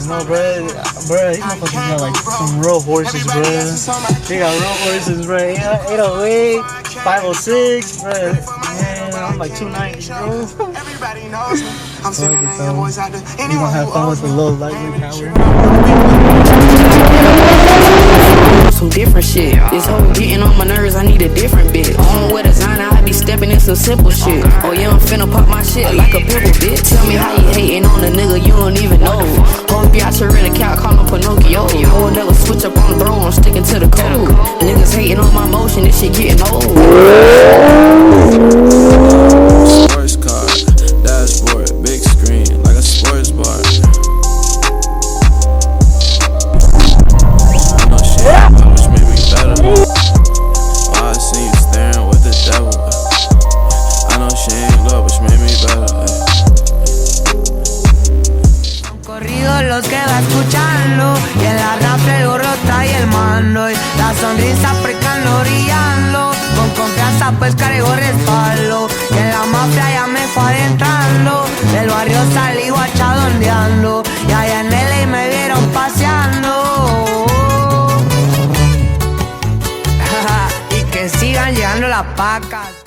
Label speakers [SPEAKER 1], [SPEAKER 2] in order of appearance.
[SPEAKER 1] No, bro, these motherfuckers got like some real horses, bro. They got real horses, bro. 808, 506, bro. Man, I'm like 290, bro. Fuck it, though. We gonna have fun with the little lightweight power.
[SPEAKER 2] Some different shit. This hoe getting on my nerves, I need a different bitch. On with a designer, I be stepping in some simple shit. Oh yeah, I'm finna pop my shit like a pimple, bitch. Tell me how you hating on a nigga you don't even know. Hope you out here in a couch, call him Pinocchio. I will never switch up on the throne, I'm sticking to the code. Niggas hating on my motion, this shit getting old.
[SPEAKER 3] Sports car, dashboard, big screen, like a sports bar.
[SPEAKER 4] Los que va escuchando y en la rafle el gorro trae el mando y la sonrisa aplicando brillando con confianza pues cargo respaldo y en la mafia ya me fue adentrando del barrio salí guachadondeando y allá en LA me vieron paseando y que sigan llegando las pacas.